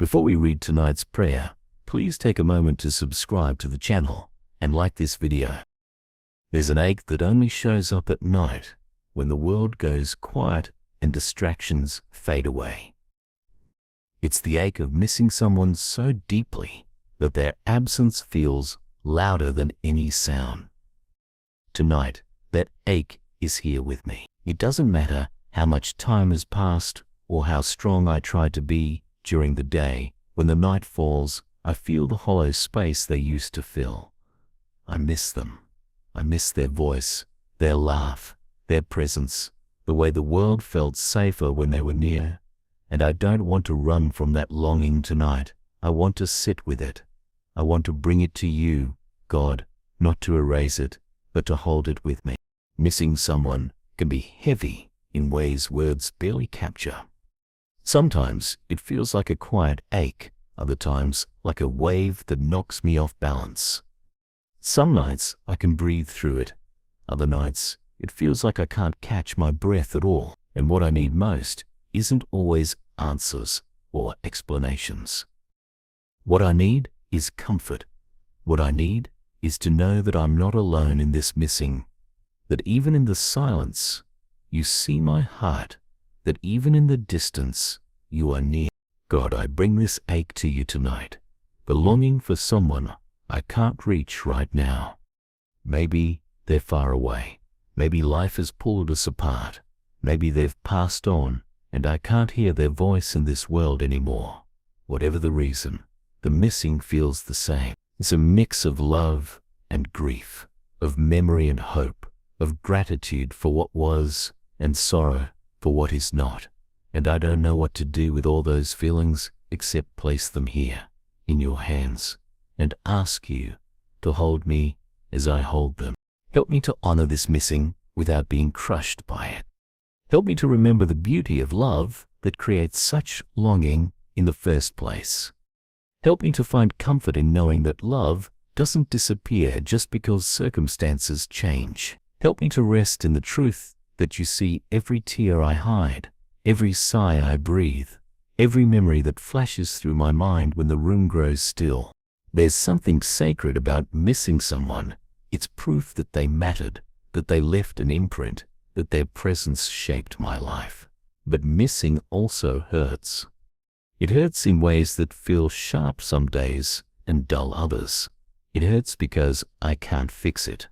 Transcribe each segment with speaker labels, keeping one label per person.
Speaker 1: Before we read tonight's prayer, please take a moment to subscribe to the channel and like this video. There's an ache that only shows up at night when the world goes quiet and distractions fade away. It's the ache of missing someone so deeply that their absence feels louder than any sound. Tonight, that ache is here with me. It doesn't matter how much time has passed or how strong I try to be during the day. When the night falls, I feel the hollow space they used to fill. I miss them. I miss their voice, their laugh, their presence, the way the world felt safer when they were near. And I don't want to run from that longing tonight. I want to sit with it. I want to bring it to you, God, not to erase it, but to hold it with me. Missing someone can be heavy in ways words barely capture. Sometimes it feels like a quiet ache, other times like a wave that knocks me off balance. Some nights I can breathe through it, other nights it feels like I can't catch my breath at all, and what I need most isn't always answers or explanations. What I need is comfort. What I need is to know that I'm not alone in this missing, that even in the silence, you see my heart, that even in the distance, you are near. God, I bring this ache to you tonight, the longing for someone I can't reach right now. Maybe they're far away. Maybe life has pulled us apart. Maybe they've passed on, and I can't hear their voice in this world anymore. Whatever the reason, the missing feels the same. It's a mix of love and grief, of memory and hope, of gratitude for what was and sorrow for what is not. And I don't know what to do with all those feelings except place them here in your hands and ask you to hold me as I hold them. Help me to honor this missing without being crushed by it. Help me to remember the beauty of love that creates such longing in the first place. Help me to find comfort in knowing that love doesn't disappear just because circumstances change. Help me to rest in the truth that you see every tear I hide, every sigh I breathe, every memory that flashes through my mind when the room grows still. There's something sacred about missing someone. It's proof that they mattered, that they left an imprint, that their presence shaped my life. But missing also hurts. It hurts in ways that feel sharp some days and dull others. It hurts because I can't fix it.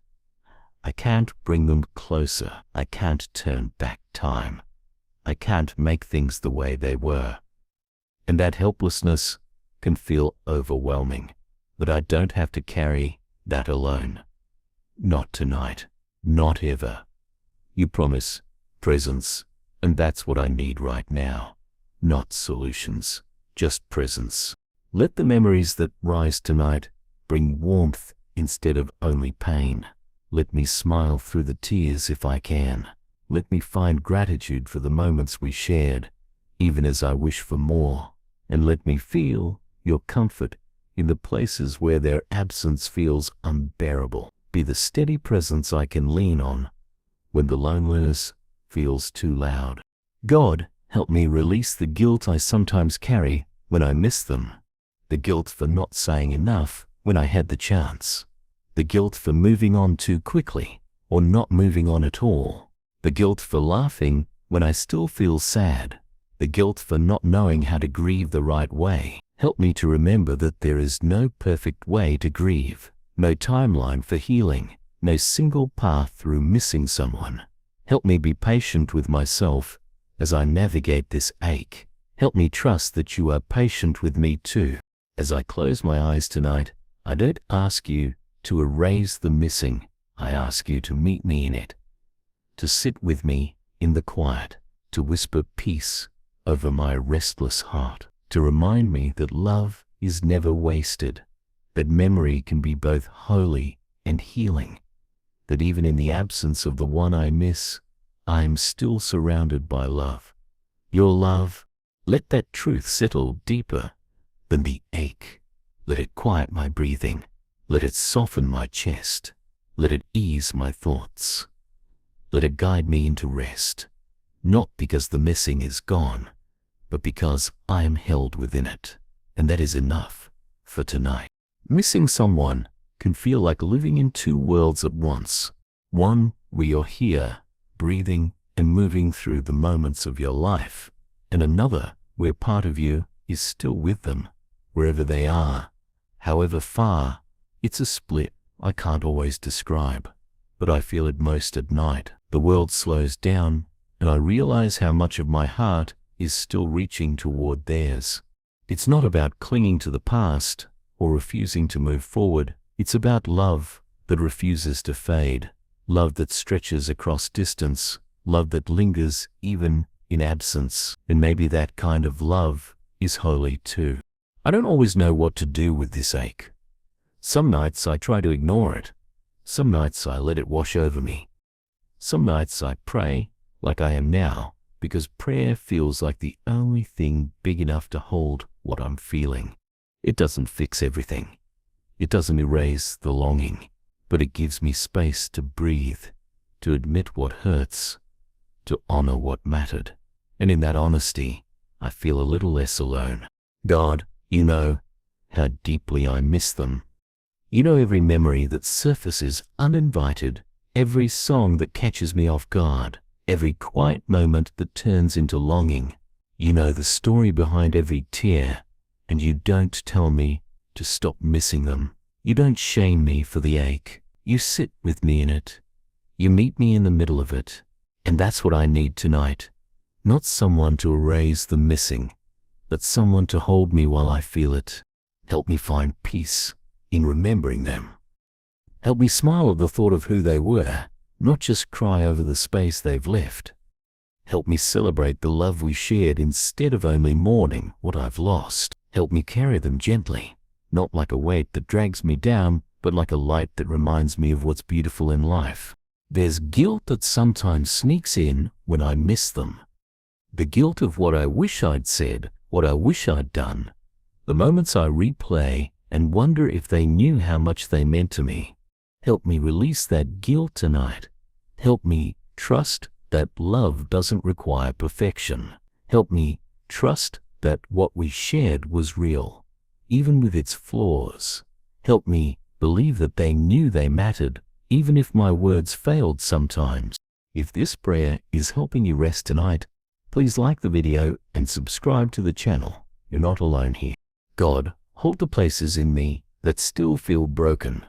Speaker 1: I can't bring them closer. I can't turn back time. I can't make things the way they were. And that helplessness can feel overwhelming, but I don't have to carry that alone. Not tonight. Not ever. You promise presence, and that's what I need right now. Not solutions, just presence. Let the memories that rise tonight bring warmth instead of only pain. Let me smile through the tears if I can. Let me find gratitude for the moments we shared, even as I wish for more. And let me feel your comfort in the places where their absence feels unbearable. Be the steady presence I can lean on when the loneliness feels too loud. God, help me release the guilt I sometimes carry when I miss them. The guilt for not saying enough when I had the chance. The guilt for moving on too quickly or not moving on at all. The guilt for laughing when I still feel sad. The guilt for not knowing how to grieve the right way. Help me to remember that there is no perfect way to grieve, no timeline for healing, no single path through missing someone. Help me be patient with myself as I navigate this ache. Help me trust that you are patient with me too. As I close my eyes tonight, I don't ask you to erase the missing. I ask you to meet me in it, to sit with me in the quiet, to whisper peace over my restless heart, to remind me that love is never wasted, that memory can be both holy and healing, that even in the absence of the one I miss, I am still surrounded by love. Your love, let that truth settle deeper than the ache. Let it quiet my breathing. Let it soften my chest. Let it ease my thoughts. Let it guide me into rest, not because the missing is gone, but because I am held within it. and that is enough for tonight. Missing someone can feel like living in two worlds at once. One where you're here, breathing and moving through the moments of your life, and another where part of you is still with them, wherever they are, however far. It's a split I can't always describe, but I feel it most at night. The world slows down, and I realize how much of my heart is still reaching toward theirs. It's not about clinging to the past or refusing to move forward. It's about love that refuses to fade, love that stretches across distance, love that lingers even in absence. And maybe that kind of love is holy too. I don't always know what to do with this ache. Some nights I try to ignore it. Some nights I let it wash over me. Some nights I pray, like I am now, because prayer feels like the only thing big enough to hold what I'm feeling. It doesn't fix everything. It doesn't erase the longing, but it gives me space to breathe, to admit what hurts, to honor what mattered. And in that honesty, I feel a little less alone. God, you know how deeply I miss them. You know every memory that surfaces uninvited, every song that catches me off guard, every quiet moment that turns into longing. You know the story behind every tear, and you don't tell me to stop missing them. You don't shame me for the ache. You sit with me in it. You meet me in the middle of it. And that's what I need tonight. Not someone to erase the missing, but someone to hold me while I feel it. Help me find peace in remembering them. Help me smile at the thought of who they were, not just cry over the space they've left. Help me celebrate the love we shared instead of only mourning what I've lost. Help me carry them gently, not like a weight that drags me down, but like a light that reminds me of what's beautiful in life. There's guilt that sometimes sneaks in when I miss them. The guilt of what I wish I'd said, what I wish I'd done. The moments I replay and wonder if they knew how much they meant to me. Help me release that guilt tonight. Help me trust that love doesn't require perfection. Help me trust that what we shared was real, even with its flaws. Help me believe that they knew they mattered, even if my words failed sometimes. If this prayer is helping you rest tonight, please like the video and subscribe to the channel. You're not alone here. God, hold the places in me that still feel broken.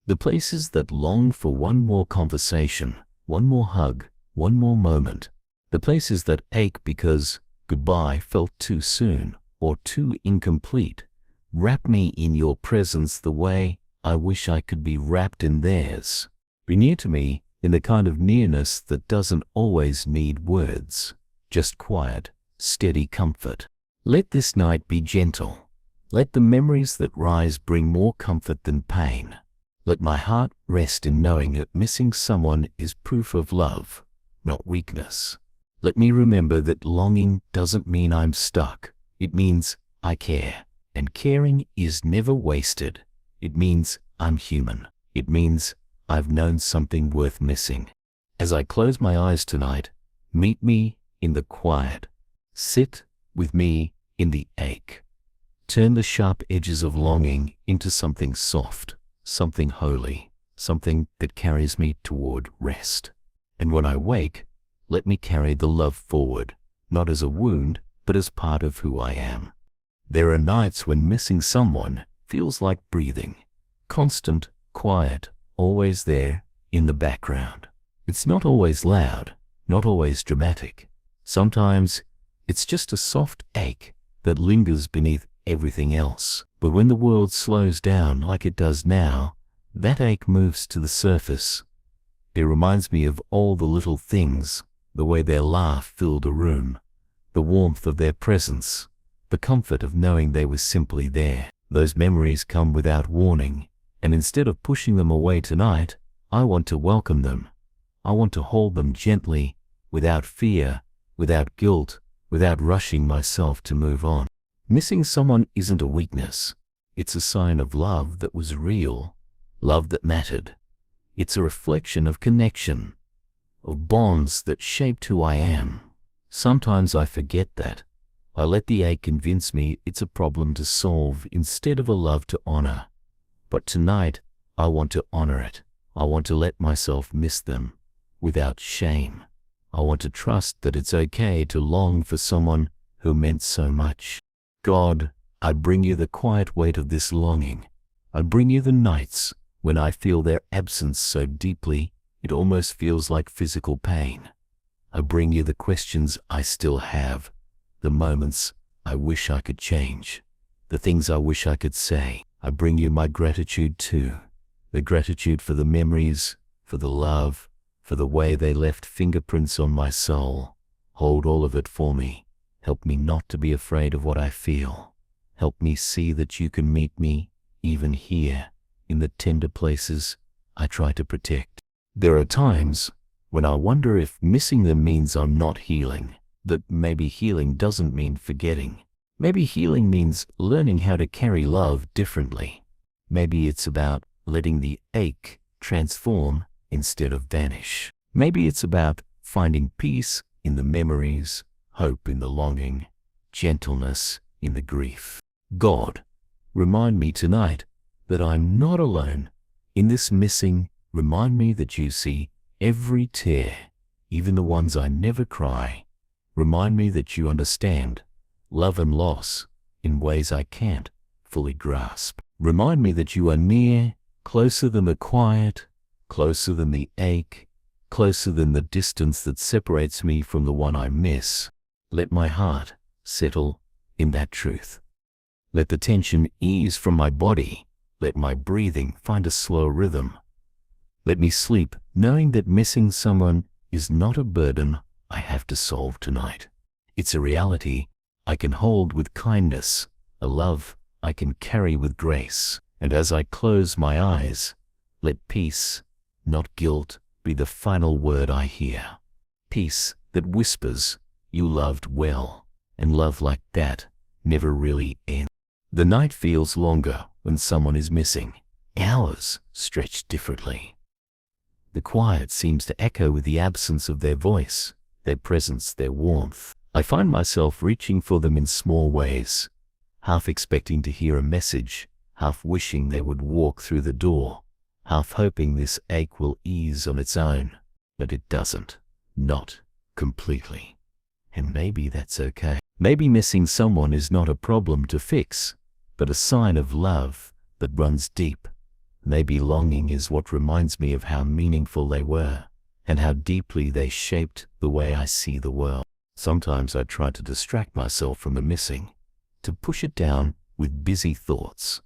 Speaker 1: The places that long for one more conversation, one more hug, one more moment. The places that ache because goodbye felt too soon or too incomplete. Wrap me in your presence the way I wish I could be wrapped in theirs. Be near to me in the kind of nearness that doesn't always need words, just quiet, steady comfort. Let this night be gentle. Let the memories that rise bring more comfort than pain. Let my heart rest in knowing that missing someone is proof of love, not weakness. Let me remember that longing doesn't mean I'm stuck. It means I care, and caring is never wasted. It means I'm human. It means I've known something worth missing. As I close my eyes tonight, meet me in the quiet. Sit with me in the ache. Turn the sharp edges of longing into something soft, something holy, something that carries me toward rest. And when I wake, let me carry the love forward, not as a wound, but as part of who I am. There are nights when missing someone feels like breathing. Constant, quiet, always there in the background. It's not always loud, not always dramatic. Sometimes it's just a soft ache that lingers beneath everything else. But when the world slows down like it does now, that ache moves to the surface. It reminds me of all the little things, the way their laugh filled a room, the warmth of their presence, the comfort of knowing they were simply there. Those memories come without warning, and instead of pushing them away tonight, I want to welcome them. I want to hold them gently, without fear, without guilt, without rushing myself to move on. Missing someone isn't a weakness. It's a sign of love that was real, love that mattered. It's a reflection of connection, of bonds that shaped who I am. Sometimes I forget that. I let the ache convince me it's a problem to solve instead of a love to honor. But tonight, I want to honor it. I want to let myself miss them without shame. I want to trust that it's okay to long for someone who meant so much. God, I bring you the quiet weight of this longing. I bring you the nights when I feel their absence so deeply it almost feels like physical pain. I bring you the questions I still have, the moments I wish I could change, the things I wish I could say. I bring you my gratitude too, the gratitude for the memories, for the love, for the way they left fingerprints on my soul. Hold all of it for me. Help me not to be afraid of what I feel. Help me see that you can meet me, even here, in the tender places I try to protect. There are times when I wonder if missing them means I'm not healing, that maybe healing doesn't mean forgetting. Maybe healing means learning how to carry love differently. Maybe it's about letting the ache transform instead of vanish. Maybe it's about finding peace in the memories, hope in the longing, gentleness in the grief. God, remind me tonight that I'm not alone in this missing. Remind me that you see every tear, even the ones I never cry. Remind me that you understand love and loss in ways I can't fully grasp. Remind me that you are near, closer than the quiet, closer than the ache, closer than the distance that separates me from the one I miss. Let my heart settle in that truth. Let the tension ease from my body. Let my breathing find a slow rhythm. Let me sleep knowing that missing someone is not a burden I have to solve tonight. It's a reality I can hold with kindness, a love I can carry with grace. And as I close my eyes, let peace, not guilt, be the final word I hear. Peace that whispers, you loved well, and love like that never really ends. The night feels longer when someone is missing. Hours stretch differently. The quiet seems to echo with the absence of their voice, their presence, their warmth. I find myself reaching for them in small ways, half expecting to hear a message, half wishing they would walk through the door, half hoping this ache will ease on its own. But it doesn't. Not completely. And maybe that's okay. Maybe missing someone is not a problem to fix, but a sign of love that runs deep. Maybe longing is what reminds me of how meaningful they were, and how deeply they shaped the way I see the world. Sometimes I try to distract myself from the missing, to push it down with busy thoughts,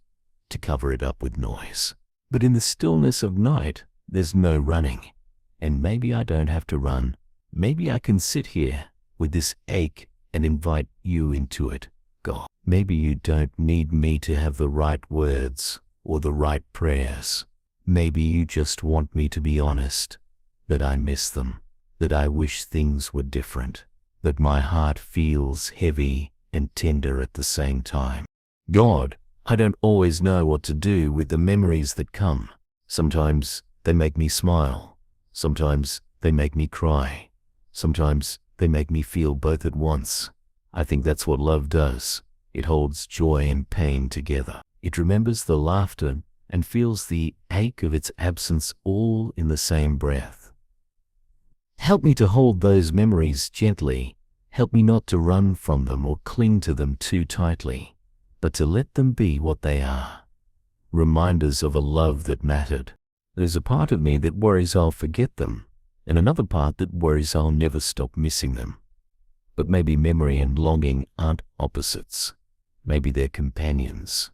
Speaker 1: to cover it up with noise. But in the stillness of night, there's no running. And maybe I don't have to run. Maybe I can sit here with this ache and invite you into it, God. Maybe you don't need me to have the right words or the right prayers. Maybe you just want me to be honest, that I miss them, that I wish things were different, that my heart feels heavy and tender at the same time. God, I don't always know what to do with the memories that come. Sometimes they make me smile. Sometimes they make me cry. Sometimes they make me feel both at once. I think that's what love does. It holds joy and pain together. It remembers the laughter and feels the ache of its absence all in the same breath. Help me to hold those memories gently. Help me not to run from them or cling to them too tightly, but to let them be what they are. Reminders of a love that mattered. There's a part of me that worries I'll forget them, and another part that worries I'll never stop missing them. But maybe memory and longing aren't opposites. Maybe they're companions.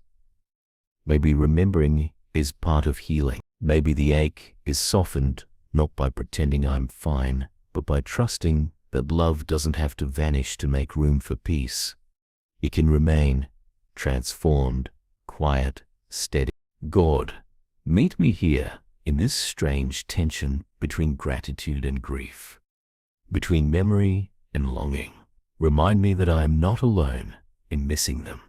Speaker 1: Maybe remembering is part of healing. Maybe the ache is softened not by pretending I'm fine, but by trusting that love doesn't have to vanish to make room for peace. It can remain transformed, quiet, steady. God, meet me here in this strange tension between gratitude and grief, between memory and longing. Remind me that I am not alone in missing them.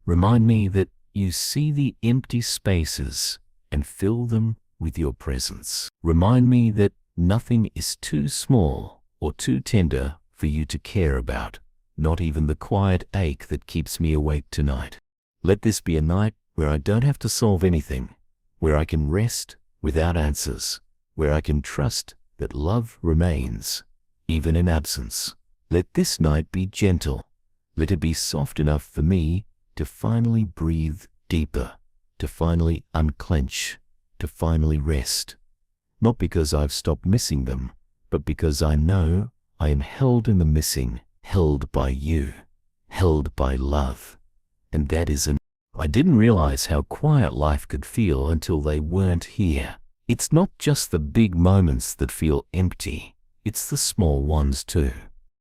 Speaker 1: Remind me that you see the empty spaces and fill them with your presence. Remind me that nothing is too small or too tender for you to care about. not even the quiet ache that keeps me awake tonight. Let this be a night where I don't have to solve anything, where I can rest without answers, where I can trust that love remains, even in absence. Let this night be gentle. Let it be soft enough for me to finally breathe deeper, to finally unclench, to finally rest. Not because I've stopped missing them, but because I know I am held in the missing, held by you, held by love. And that is enough. I didn't realize how quiet life could feel until they weren't here. It's not just the big moments that feel empty, it's the small ones too.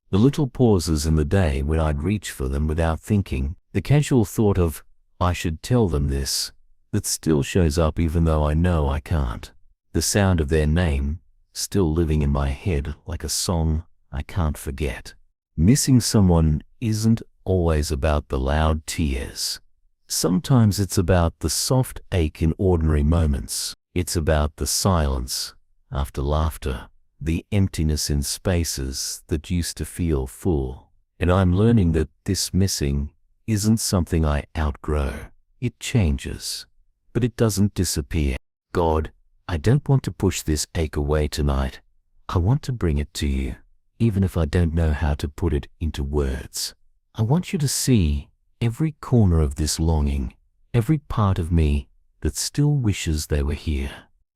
Speaker 1: The little pauses in the day when I'd reach for them without thinking, the casual thought of, I should tell them this, that still shows up even though I know I can't. The sound of their name, still living in my head like a song I can't forget. Missing someone isn't always about the loud tears. Sometimes it's about the soft ache in ordinary moments. It's about the silence after laughter, the emptiness in spaces that used to feel full. And I'm learning that this missing isn't something I outgrow. It changes, but it doesn't disappear. God, I don't want to push this ache away tonight. I want to bring it to you, even if I don't know how to put it into words. I want you to see every corner of this longing, every part of me that still wishes they were here.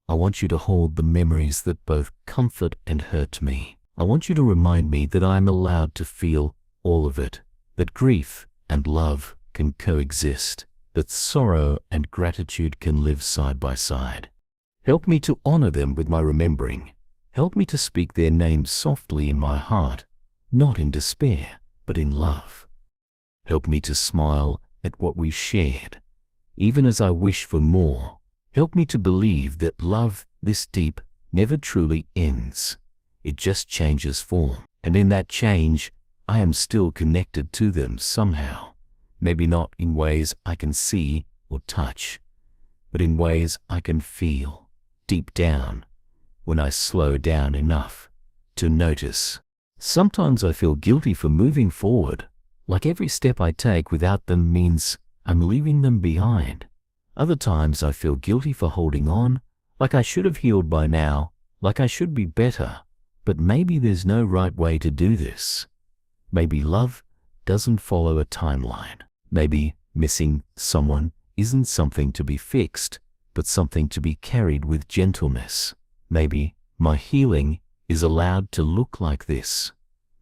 Speaker 1: I want you to hold the memories that both comfort and hurt me. I want you to remind me that I'm allowed to feel all of it, that grief and love can coexist, that sorrow and gratitude can live side by side. Help me to honor them with my remembering. Help me to speak their names softly in my heart, not in despair, but in love. Help me to smile at what we shared, even as I wish for more. Help me to believe that love this deep never truly ends. It just changes form. And in that change, I am still connected to them somehow. Maybe not in ways I can see or touch, but in ways I can feel deep down when I slow down enough to notice. Sometimes I feel guilty for moving forward, like every step I take without them means I'm leaving them behind. Other times I feel guilty for holding on, like I should have healed by now, like I should be better. But maybe there's no right way to do this. Maybe love doesn't follow a timeline. Maybe missing someone isn't something to be fixed, but something to be carried with gentleness. Maybe my healing is allowed to look like this: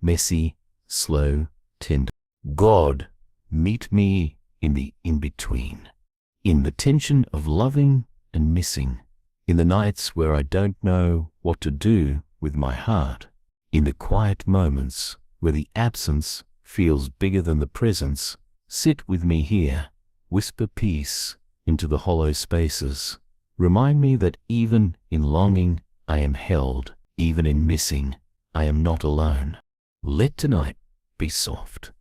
Speaker 1: messy, slow, tender. God, meet me in the in-between, in the tension of loving and missing, in the nights where I don't know what to do with my heart, in the quiet moments where the absence feels bigger than the presence. Sit with me here, whisper peace into the hollow spaces. Remind me that even in longing, I am held. Even in missing, I am not alone. Let tonight be soft.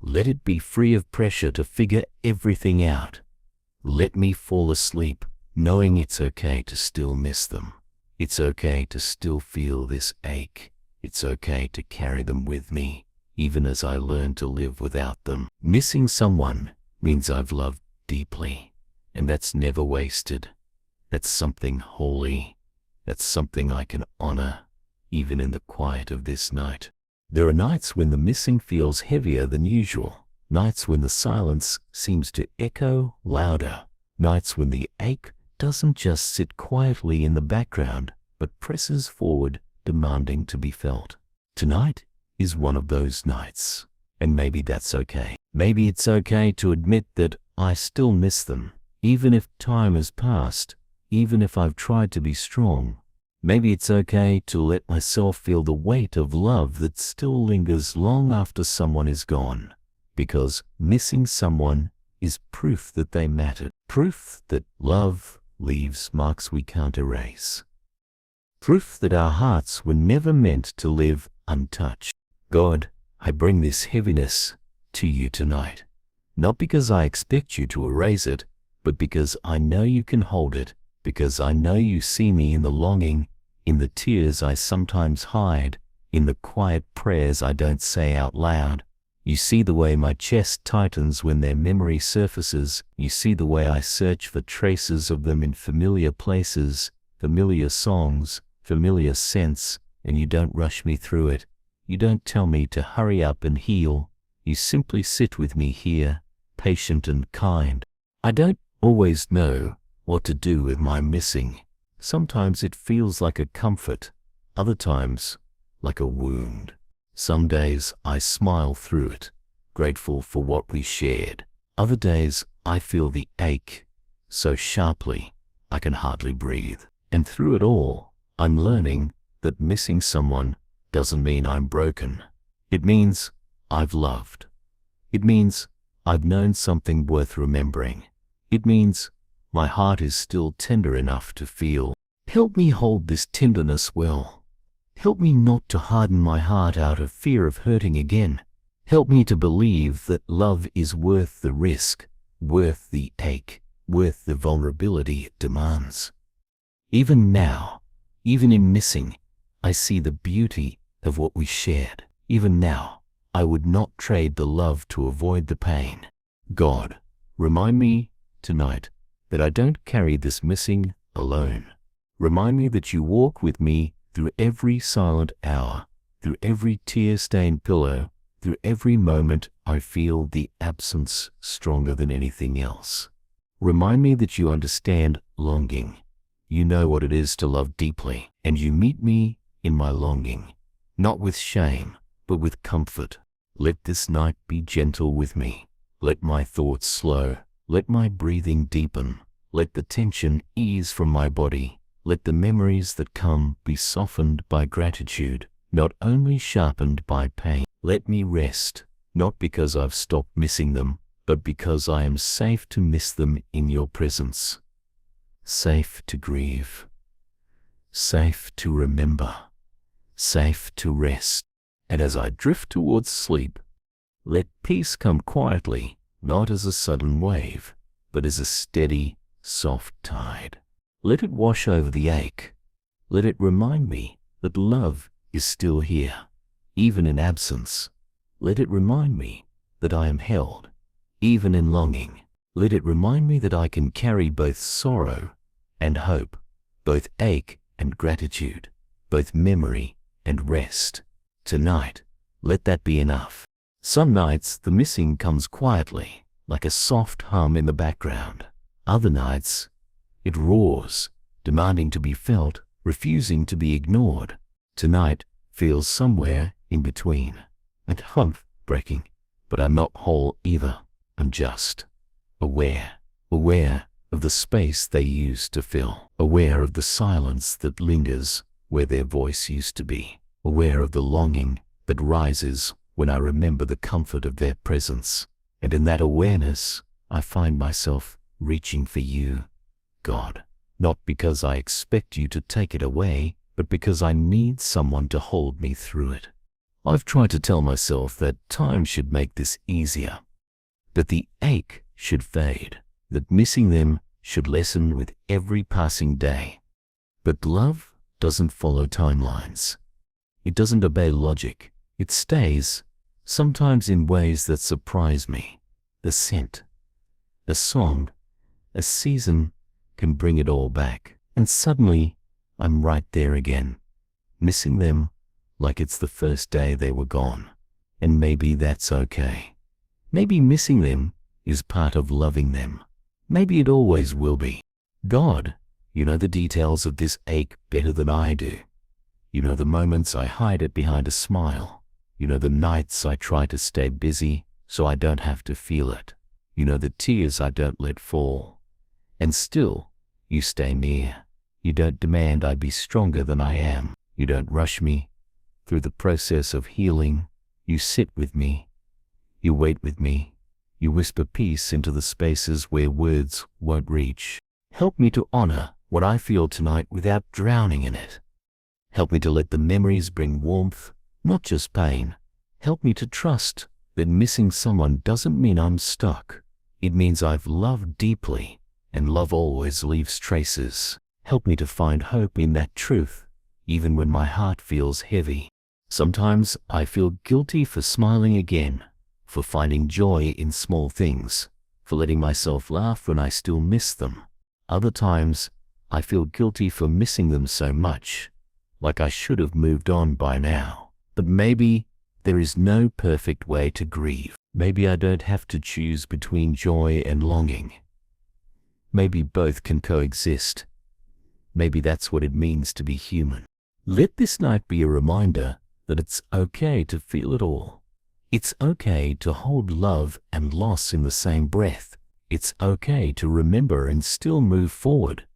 Speaker 1: Let it be free of pressure to figure everything out. Let me fall asleep knowing it's okay to still miss them. It's okay to still feel this ache. It's okay to carry them with me, even as I learn to live without them. Missing someone means I've loved deeply, and that's never wasted. That's something holy. That's something I can honor, even in the quiet of this night. There are nights when the missing feels heavier than usual, nights when the silence seems to echo louder, nights when the ache doesn't just sit quietly in the background, but presses forward, demanding to be felt. Tonight is one of those nights, and maybe that's okay. Maybe it's okay to admit that I still miss them, even if time has passed, even if I've tried to be strong. Maybe it's okay to let myself feel the weight of love that still lingers long after someone is gone, because missing someone is proof that they mattered, proof that love leaves marks we can't erase, proof that our hearts were never meant to live untouched. God, I bring this heaviness to you tonight, not because I expect you to erase it, but because I know you can hold it, because I know you see me in the longing, in the tears I sometimes hide, in the quiet prayers I don't say out loud, You see the way my chest tightens when their memory surfaces. You see the way I search for traces of them in familiar places, familiar songs, familiar scents, and you don't rush me through it. You don't tell me to hurry up and heal. You simply sit with me here, patient and kind. I don't always know what to do with my missing. Sometimes it feels like a comfort, other times like a wound. Some days I smile through it, grateful for what we shared. Other days I feel the ache so sharply I can hardly breathe. And through it all, I'm learning that missing someone doesn't mean I'm broken. It means I've loved. It means I've known something worth remembering. It means my heart is still tender enough to feel. Help me hold this tenderness well. Help me not to harden my heart out of fear of hurting again. Help me to believe that love is worth the risk, worth the ache, worth the vulnerability it demands. Even now, even in missing, I see the beauty of what we shared. Even now, I would not trade the love to avoid the pain. God, remind me tonight that I don't carry this missing alone. Remind me that you walk with me through every silent hour, through every tear-stained pillow, through every moment I feel the absence stronger than anything else. Remind me that you understand longing. You know what it is to love deeply, and you meet me in my longing, not with shame, but with comfort. Let this night be gentle with me. Let my thoughts slow. Let my breathing deepen. Let the tension ease from my body. Let the memories that come be softened by gratitude, not only sharpened by pain. Let me rest, not because I've stopped missing them, but because I am safe to miss them in your presence. Safe to grieve. Safe to remember. Safe to rest. And as I drift towards sleep, let peace come quietly, not as a sudden wave, but as a steady, soft tide. Let it wash over the ache. Let it remind me that love is still here, even in absence. Let it remind me that I am held, even in longing. Let it remind me that I can carry both sorrow and hope, both ache and gratitude, both memory and rest. Tonight, let that be enough. Some nights the missing comes quietly, like a soft hum in the background. Other nights, it roars, demanding to be felt, refusing to be ignored. Tonight feels somewhere in between. And heartbreaking, but I'm not whole either. I'm just aware of the space they used to fill, aware of the silence that lingers where their voice used to be, aware of the longing that rises when I remember the comfort of their presence. And in that awareness, I find myself reaching for you, God, not because I expect you to take it away, but because I need someone to hold me through it. I've tried to tell myself that time should make this easier, that the ache should fade, that missing them should lessen with every passing day. But love doesn't follow timelines. It doesn't obey logic. It stays, sometimes in ways that surprise me. A scent, a song, a season can bring it all back. And suddenly, I'm right there again, missing them like it's the first day they were gone. And maybe that's okay. Maybe missing them is part of loving them. Maybe it always will be. God, you know the details of this ache better than I do. You know the moments I hide it behind a smile. You know the nights I try to stay busy so I don't have to feel it. You know the tears I don't let fall. And still, you stay near. You don't demand I be stronger than I am. You don't rush me through the process of healing. You sit with me. You wait with me. You whisper peace into the spaces where words won't reach. Help me to honor what I feel tonight without drowning in it. Help me to let the memories bring warmth, not just pain. Help me to trust that missing someone doesn't mean I'm stuck. It means I've loved deeply, and love always leaves traces. Help me to find hope in that truth, even when my heart feels heavy. Sometimes I feel guilty for smiling again, for finding joy in small things, for letting myself laugh when I still miss them. Other times, I feel guilty for missing them so much, like I should have moved on by now. But maybe there is no perfect way to grieve. Maybe I don't have to choose between joy and longing. Maybe both can coexist. Maybe that's what it means to be human. Let this night be a reminder that it's okay to feel it all. It's okay to hold love and loss in the same breath. It's okay to remember and still move forward.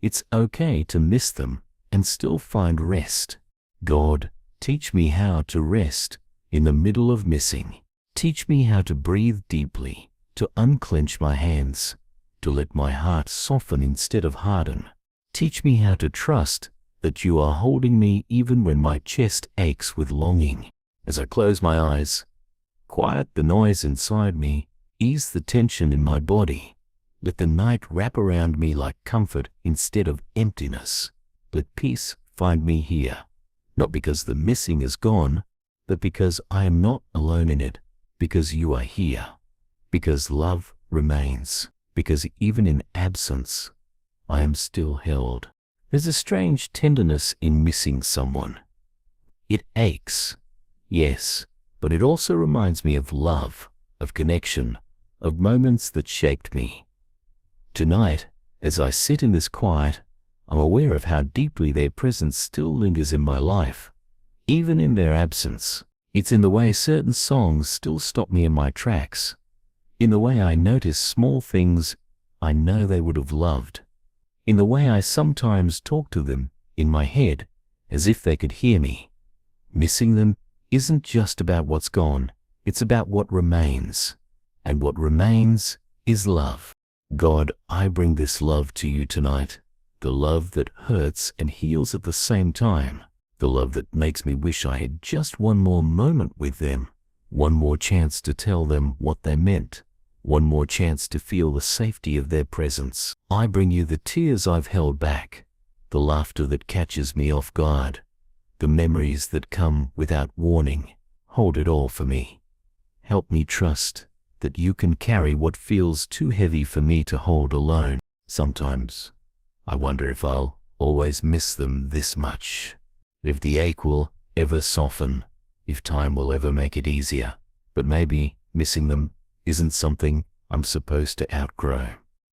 Speaker 1: It's okay to miss them and still find rest. God, teach me how to rest in the middle of missing. Teach me how to breathe deeply, to unclench my hands, to let my heart soften instead of harden. Teach me how to trust that you are holding me even when my chest aches with longing. As I close my eyes, quiet the noise inside me, ease the tension in my body. Let the night wrap around me like comfort instead of emptiness. Let peace find me here, not because the missing is gone, but because I am not alone in it, because you are here, because love remains, because even in absence, I am still held. There's a strange tenderness in missing someone. It aches, yes, but it also reminds me of love, of connection, of moments that shaped me. Tonight, as I sit in this quiet, I'm aware of how deeply their presence still lingers in my life, even in their absence. It's in the way certain songs still stop me in my tracks, in the way I notice small things I know they would have loved, in the way I sometimes talk to them in my head as if they could hear me. Missing them isn't just about what's gone, it's about what remains, and what remains is love. God, I bring this love to you tonight, the love that hurts and heals at the same time. The love that makes me wish I had just one more moment with them, one more chance to tell them what they meant, one more chance to feel the safety of their presence. I bring you the tears I've held back, the laughter that catches me off guard, the memories that come without warning. Hold it all for me. Help me trust that you can carry what feels too heavy for me to hold alone. Sometimes I wonder if I'll always miss them this much. If the ache will ever soften, if time will ever make it easier. But maybe missing them isn't something I'm supposed to outgrow.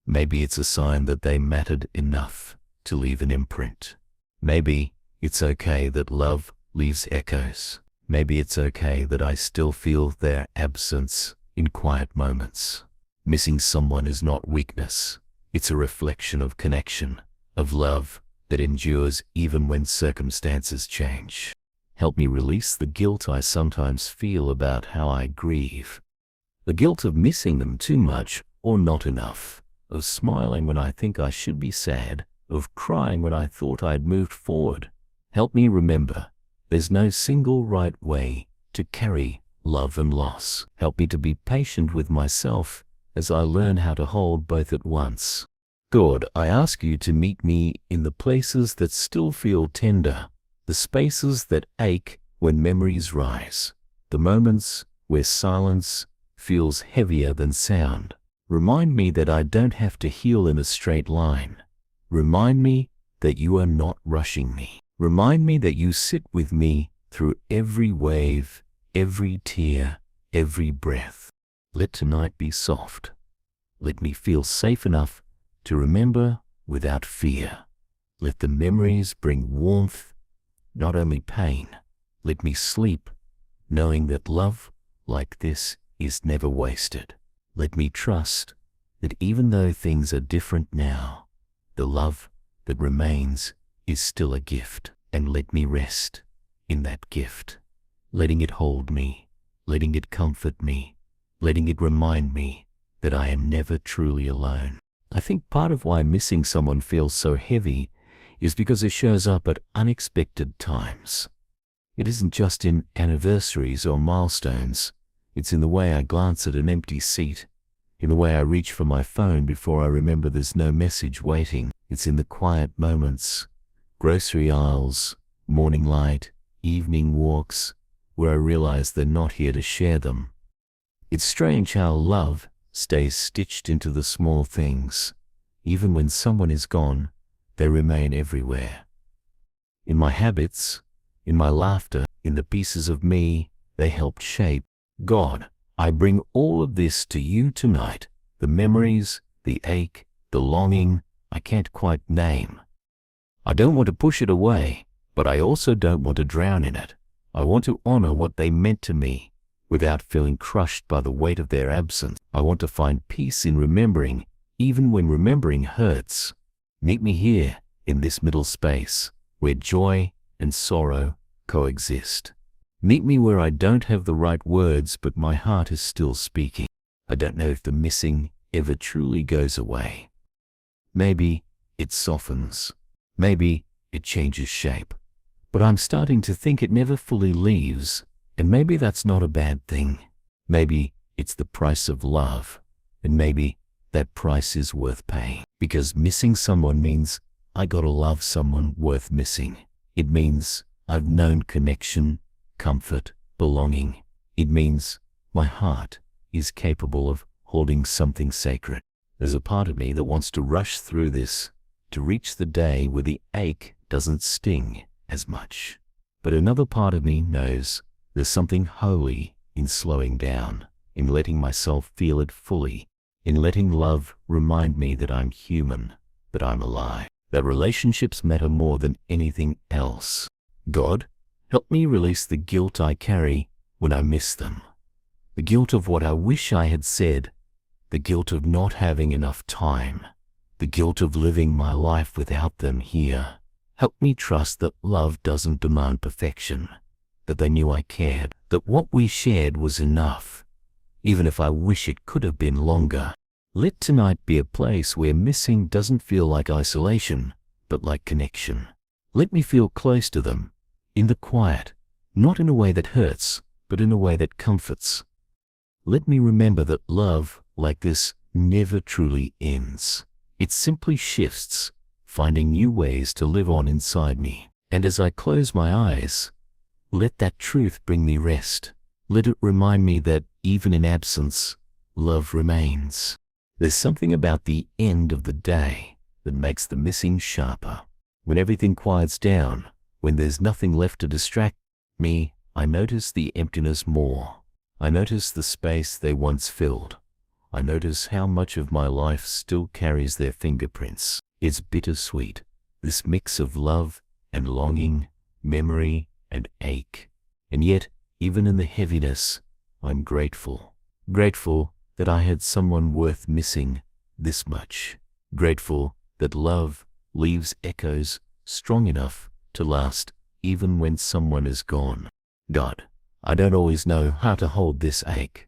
Speaker 1: Maybe it's a sign that they mattered enough to leave an imprint. Maybe it's okay that love leaves echoes. Maybe it's okay that I still feel their absence in quiet moments. Missing someone is not weakness. It's a reflection of connection, of love, that endures even when circumstances change. Help me release the guilt I sometimes feel about how I grieve. The guilt of missing them too much or not enough, of smiling when I think I should be sad, of crying when I thought I'd moved forward. Help me remember there's no single right way to carry love and loss. Help me to be patient with myself as I learn how to hold both at once. God, I ask you to meet me in the places that still feel tender, the spaces that ache when memories rise, the moments where silence feels heavier than sound. Remind me that I don't have to heal in a straight line. Remind me that you are not rushing me. Remind me that you sit with me through every wave, every tear, every breath. Let tonight be soft. Let me feel safe enough to remember without fear. Let the memories bring warmth, not only pain. Let me sleep, knowing that love like this is never wasted. Let me trust that even though things are different now, the love that remains is still a gift. And let me rest in that gift, letting it hold me, letting it comfort me, letting it remind me that I am never truly alone. I think part of why missing someone feels so heavy is because it shows up at unexpected times. It isn't just in anniversaries or milestones. It's in the way I glance at an empty seat, in the way I reach for my phone before I remember there's no message waiting. It's in the quiet moments, grocery aisles, morning light, evening walks, where I realize they're not here to share them. It's strange how love stays stitched into the small things. Even when someone is gone, they remain everywhere. In my habits, in my laughter, in the pieces of me they helped shape. God, I bring all of this to you tonight. The memories, the ache, the longing I can't quite name. I don't want to push it away, but I also don't want to drown in it. I want to honor what they meant to me without feeling crushed by the weight of their absence. I want to find peace in remembering, even when remembering hurts. Meet me here, in this middle space, where joy and sorrow coexist. Meet me where I don't have the right words, but my heart is still speaking. I don't know if the missing ever truly goes away. Maybe it softens. Maybe it changes shape. But I'm starting to think it never fully leaves, and maybe that's not a bad thing. Maybe it's the price of love, and maybe that price is worth paying. Because missing someone means I gotta love someone worth missing. It means I've known connection, comfort, belonging. It means my heart is capable of holding something sacred. There's a part of me that wants to rush through this, to reach the day where the ache doesn't sting as much. But another part of me knows there's something holy in slowing down, in letting myself feel it fully, in letting love remind me that I'm human, that I'm alive, that relationships matter more than anything else. God, help me release the guilt I carry when I miss them. The guilt of what I wish I had said, the guilt of not having enough time, the guilt of living my life without them here. Help me trust that love doesn't demand perfection, that they knew I cared, that what we shared was enough, even if I wish it could have been longer. Let tonight be a place where missing doesn't feel like isolation, but like connection. Let me feel close to them, in the quiet, not in a way that hurts, but in a way that comforts. Let me remember that love like this never truly ends. It simply shifts, finding new ways to live on inside me. And as I close my eyes, let that truth bring me rest. Let it remind me that even in absence, love remains. There's something about the end of the day that makes the missing sharper. When everything quiets down, when there's nothing left to distract me, I notice the emptiness more. I notice the space they once filled. I notice how much of my life still carries their fingerprints. It's bittersweet, this mix of love and longing, memory and ache. And yet, even in the heaviness, I'm grateful. Grateful that I had someone worth missing this much. Grateful that love leaves echoes strong enough to last even when someone is gone. God, I don't always know how to hold this ache.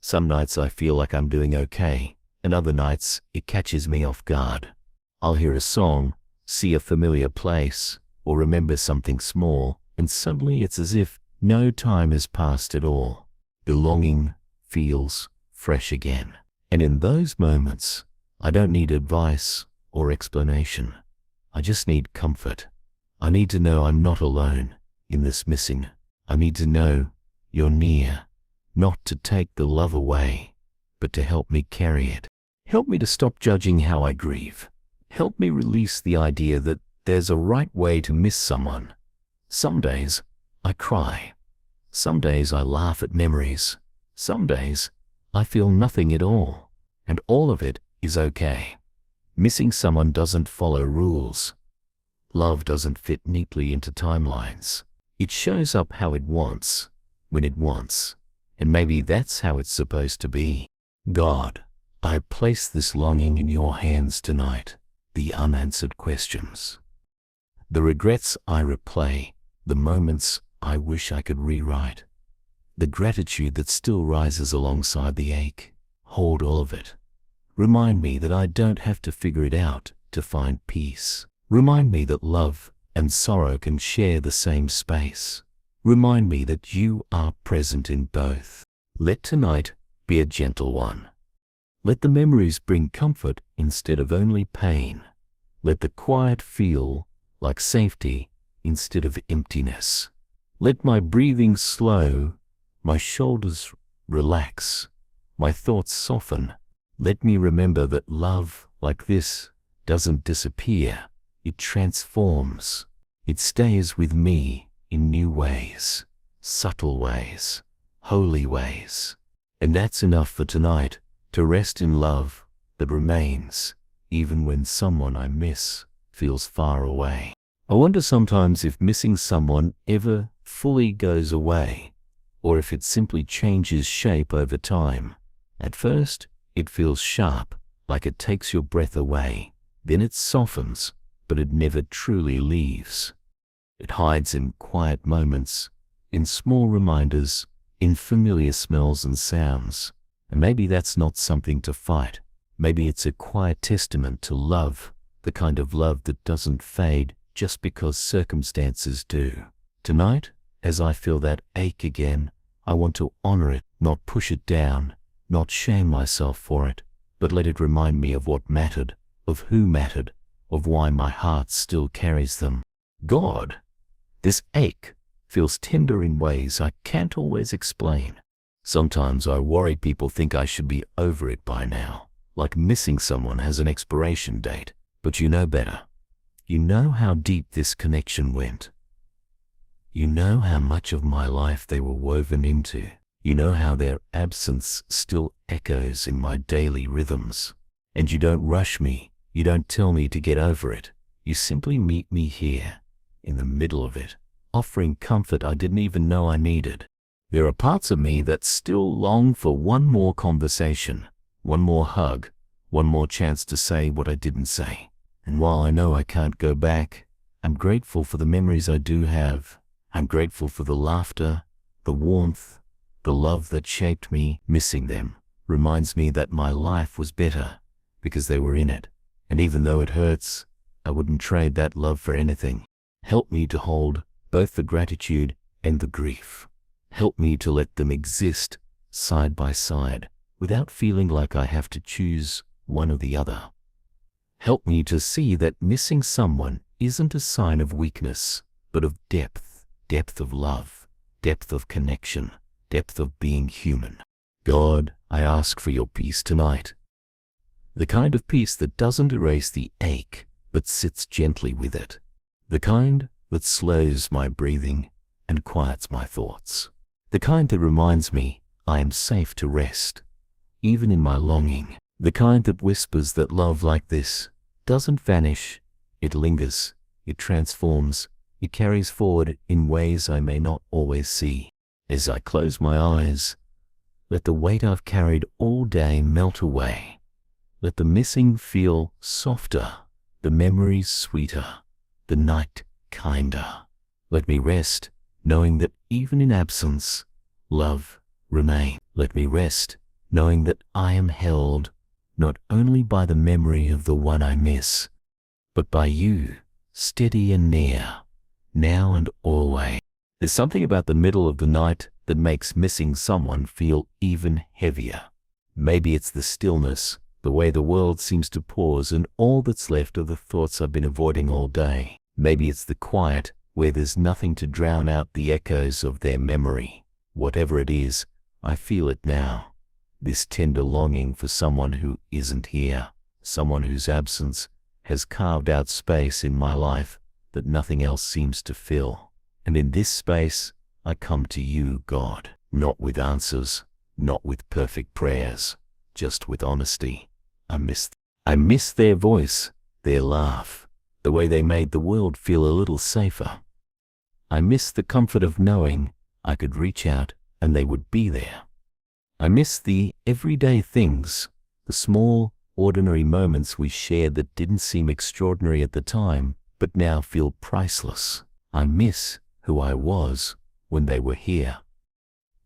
Speaker 1: Some nights I feel like I'm doing okay, and other nights it catches me off guard. I'll hear a song, see a familiar place, or remember something small, and suddenly it's as if no time has passed at all. The longing feels fresh again. And in those moments, I don't need advice or explanation. I just need comfort. I need to know I'm not alone in this missing. I need to know you're near, not to take the love away, but to help me carry it. Help me to stop judging how I grieve. Help me release the idea that there's a right way to miss someone. Some days I cry. Some days I laugh at memories. Some days I feel nothing at all, and all of it is okay. Missing someone doesn't follow rules. Love doesn't fit neatly into timelines. It shows up how it wants, when it wants, and maybe that's how it's supposed to be. God, I place this longing in your hands tonight, the unanswered questions, the regrets I replay, the moments I wish I could rewrite, the gratitude that still rises alongside the ache. Hold all of it. Remind me that I don't have to figure it out to find peace. Remind me that love and sorrow can share the same space. Remind me that you are present in both. Let tonight be a gentle one. Let the memories bring comfort instead of only pain. Let the quiet feel like safety instead of emptiness. Let my breathing slow, my shoulders relax. My thoughts soften. Let me remember that love like this doesn't disappear. It transforms. It stays with me in new ways, subtle ways, holy ways. And that's enough for tonight, to rest in love that remains, even when someone I miss feels far away. I wonder sometimes if missing someone ever fully goes away, or if it simply changes shape over time. At first, it feels sharp, like it takes your breath away. Then it softens, but it never truly leaves. It hides in quiet moments, in small reminders, in familiar smells and sounds. And maybe that's not something to fight. Maybe it's a quiet testament to love, the kind of love that doesn't fade just because circumstances do. Tonight, as I feel that ache again, I want to honor it, not push it down, not shame myself for it, but let it remind me of what mattered, of who mattered, of why my heart still carries them. God, this ache feels tender in ways I can't always explain. Sometimes I worry people think I should be over it by now, like missing someone has an expiration date. But you know better. You know how deep this connection went. You know how much of my life they were woven into. You know how their absence still echoes in my daily rhythms. And you don't rush me. You don't tell me to get over it. You simply meet me here, in the middle of it, offering comfort I didn't even know I needed. There are parts of me that still long for one more conversation, one more hug, one more chance to say what I didn't say. And while I know I can't go back, I'm grateful for the memories I do have. I'm grateful for the laughter, the warmth, the love that shaped me. Missing them reminds me that my life was better because they were in it. And even though it hurts, I wouldn't trade that love for anything. Help me to hold both the gratitude and the grief. Help me to let them exist side by side without feeling like I have to choose one or the other. Help me to see that missing someone isn't a sign of weakness, but of depth, depth of love, depth of connection, depth of being human. God, I ask for your peace tonight. The kind of peace that doesn't erase the ache, but sits gently with it. The kind that slows my breathing and quiets my thoughts. The kind that reminds me I am safe to rest, even in my longing. The kind that whispers that love like this doesn't vanish, it lingers, it transforms, it carries forward in ways I may not always see. As I close my eyes, let the weight I've carried all day melt away. Let the missing feel softer, the memories sweeter, the night kinder. Let me rest, knowing that even in absence, love remains. Let me rest, knowing that I am held not only by the memory of the one I miss, but by you, steady and near, now and always. There's something about the middle of the night that makes missing someone feel even heavier. Maybe it's the stillness, the way the world seems to pause and all that's left are the thoughts I've been avoiding all day. Maybe it's the quiet, where there's nothing to drown out the echoes of their memory. Whatever it is, I feel it now. This tender longing for someone who isn't here, someone whose absence has carved out space in my life that nothing else seems to fill. And in this space, I come to you, God, not with answers, not with perfect prayers, just with honesty. I miss their voice, their laugh, the way they made the world feel a little safer. I miss the comfort of knowing I could reach out and they would be there. I miss the everyday things, the small, ordinary moments we shared that didn't seem extraordinary at the time, but now feel priceless. I miss who I was when they were here.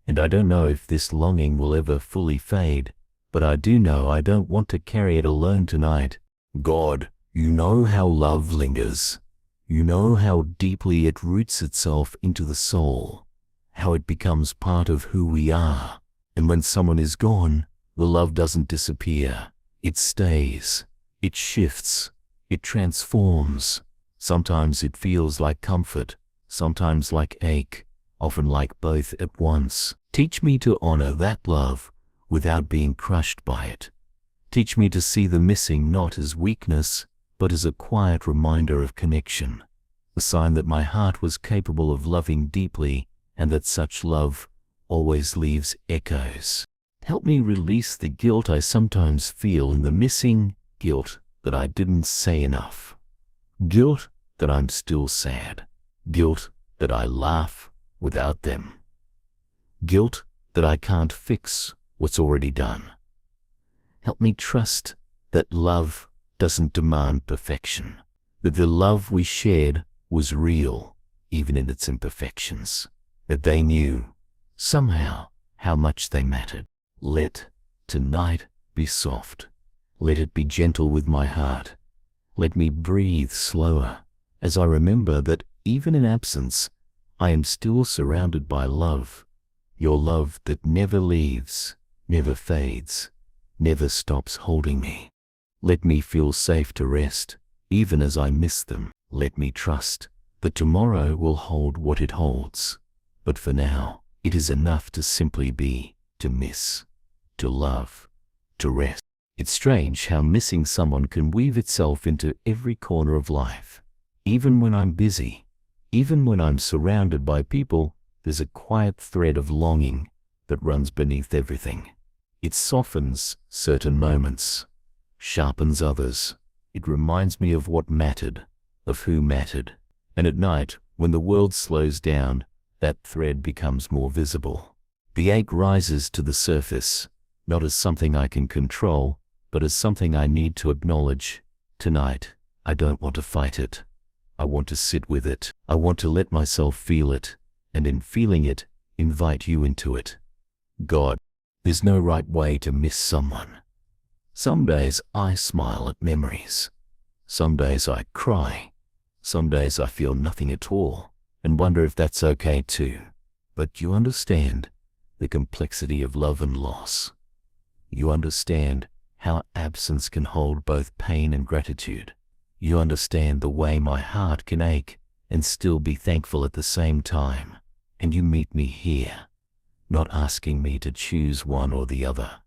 Speaker 1: And I don't know if this longing will ever fully fade, but I do know I don't want to carry it alone tonight. God, you know how love lingers. You know how deeply it roots itself into the soul, how it becomes part of who we are. And when someone is gone, the love doesn't disappear. It stays. It shifts. It transforms. Sometimes it feels like comfort, sometimes like ache, often like both at once. Teach me to honor that love without being crushed by it. Teach me to see the missing not as weakness, but as a quiet reminder of connection, a sign that my heart was capable of loving deeply and that such love always leaves echoes. Help me release the guilt I sometimes feel in the missing, guilt that I didn't say enough, guilt that I'm still sad, guilt that I laugh without them, guilt that I can't fix what's already done. Help me trust that love doesn't demand perfection, that the love we shared was real, even in its imperfections, that they knew, somehow, how much they mattered. Let tonight be soft. Let it be gentle with my heart. Let me breathe slower as I remember that even in absence, I am still surrounded by love, your love that never leaves, never fades, never stops holding me. Let me feel safe to rest, even as I miss them. Let me trust that tomorrow will hold what it holds. But for now, it is enough to simply be, to miss, to love, to rest. It's strange how missing someone can weave itself into every corner of life. Even when I'm busy, even when I'm surrounded by people, there's a quiet thread of longing that runs beneath everything. It softens certain moments, sharpens others. It reminds me of what mattered, of who mattered. And at night, when the world slows down, that thread becomes more visible. The ache rises to the surface, not as something I can control, but as something I need to acknowledge. Tonight, I don't want to fight it. I want to sit with it. I want to let myself feel it, and in feeling it, invite you into it. God, there's no right way to miss someone. Some days I smile at memories. Some days I cry. Some days I feel nothing at all and wonder if that's okay too. But you understand the complexity of love and loss. You understand how absence can hold both pain and gratitude. You understand the way my heart can ache and still be thankful at the same time. And you meet me here, not asking me to choose one or the other,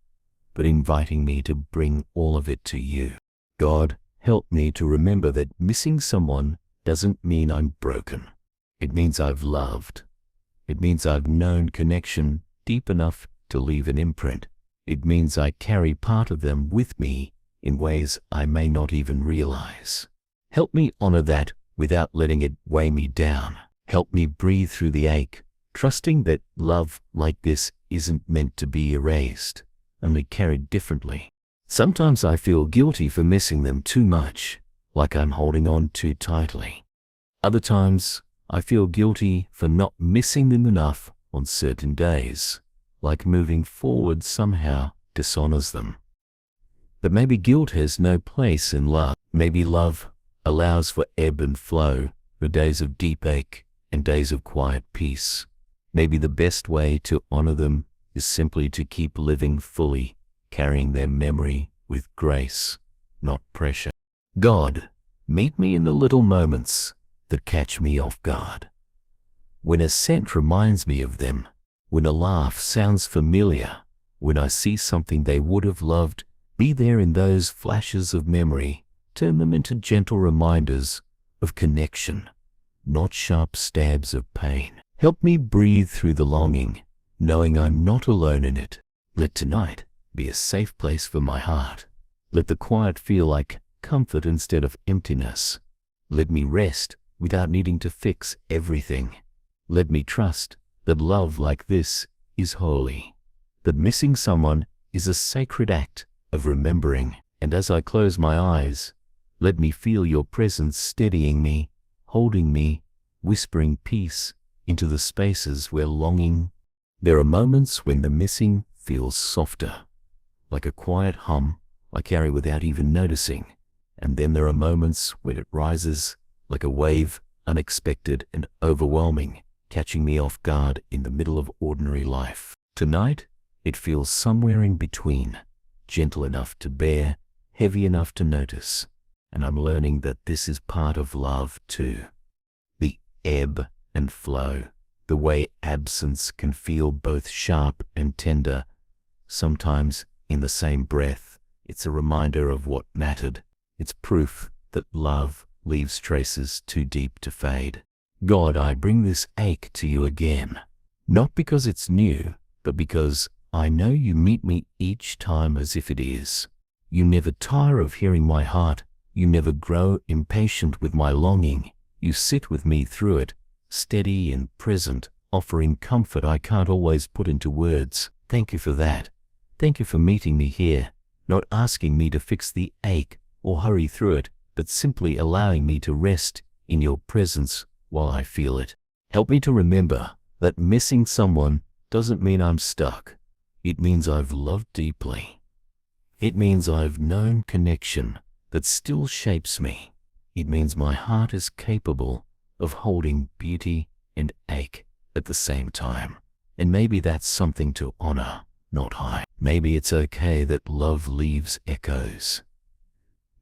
Speaker 1: but inviting me to bring all of it to you. God, help me to remember that missing someone doesn't mean I'm broken. It means I've loved. It means I've known connection deep enough to leave an imprint. It means I carry part of them with me in ways I may not even realize. Help me honor that without letting it weigh me down. Help me breathe through the ache, trusting that love like this isn't meant to be erased, only carried differently. Sometimes I feel guilty for missing them too much, like I'm holding on too tightly. Other times, I feel guilty for not missing them enough on certain days, like moving forward somehow dishonors them. But maybe guilt has no place in love. Maybe love allows for ebb and flow, for days of deep ache and days of quiet peace. Maybe the best way to honor them is simply to keep living fully, carrying their memory with grace, not pressure. God, meet me in the little moments that catch me off guard. When a scent reminds me of them, when a laugh sounds familiar, when I see something they would have loved, be there in those flashes of memory. Turn them into gentle reminders of connection, not sharp stabs of pain. Help me breathe through the longing, knowing I'm not alone in it. Let tonight be a safe place for my heart. Let the quiet feel like comfort instead of emptiness. Let me rest without needing to fix everything. Let me trust that love like this is holy, that missing someone is a sacred act of remembering. And as I close my eyes, let me feel your presence steadying me, holding me, whispering peace into the spaces where longing. There are moments when the missing feels softer, like a quiet hum I carry without even noticing. And then there are moments when it rises like a wave, unexpected and overwhelming, catching me off guard in the middle of ordinary life. Tonight, it feels somewhere in between, gentle enough to bear, heavy enough to notice. And I'm learning that this is part of love too. The ebb and flow, The way absence can feel both sharp and tender, sometimes in the same breath. It's a reminder of what mattered. It's proof that love leaves traces too deep to fade. God, I bring this ache to you again, not because it's new, but because I know you meet me each time as if it is. You never tire of hearing my heart. You never grow impatient with my longing. You sit with me through it, steady and present, offering comfort I can't always put into words. Thank you for that. Thank you for meeting me here, not asking me to fix the ache or hurry through it, but simply allowing me to rest in your presence while I feel it. Help me to remember that missing someone doesn't mean I'm stuck. It means I've loved deeply. It means I've known connection that still shapes me. It means my heart is capable of holding beauty and ache at the same time. And maybe that's something to honor, not hide. Maybe it's okay that love leaves echoes.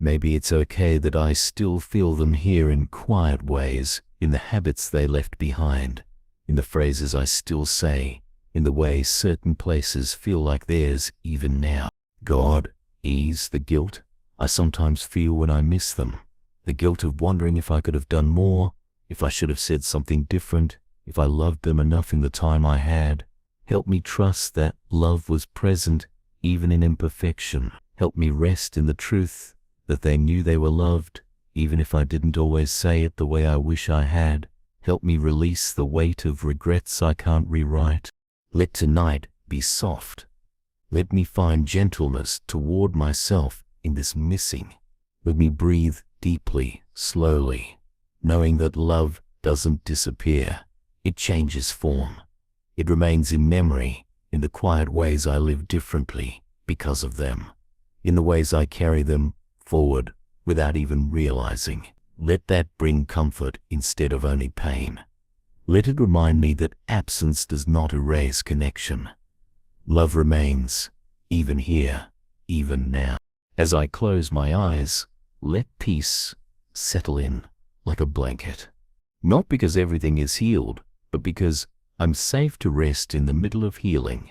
Speaker 1: Maybe it's okay that I still feel them here in quiet ways, in the habits they left behind, in the phrases I still say, in the way certain places feel like theirs even now. God, ease the guilt I sometimes feel when I miss them. The guilt of wondering if I could have done more, if I should have said something different, if I loved them enough in the time I had. Help me trust that love was present even in imperfection. Help me rest in the truth that they knew they were loved, even if I didn't always say it the way I wish I had. Help me release the weight of regrets I can't rewrite. Let tonight be soft. Let me find gentleness toward myself in this missing. Let me breathe deeply, slowly, knowing that love doesn't disappear. It changes form. It remains in memory, in the quiet ways I live differently because of them, in the ways I carry them forward without even realizing. Let that bring comfort instead of only pain. Let it remind me that absence does not erase connection. Love remains, even here, even now. As I close my eyes, let peace settle in like a blanket. Not because everything is healed, but because I'm safe to rest in the middle of healing.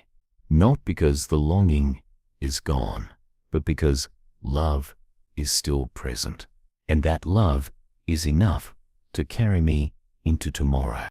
Speaker 1: Not because the longing is gone, but because love is still present. And that love is enough to carry me into tomorrow.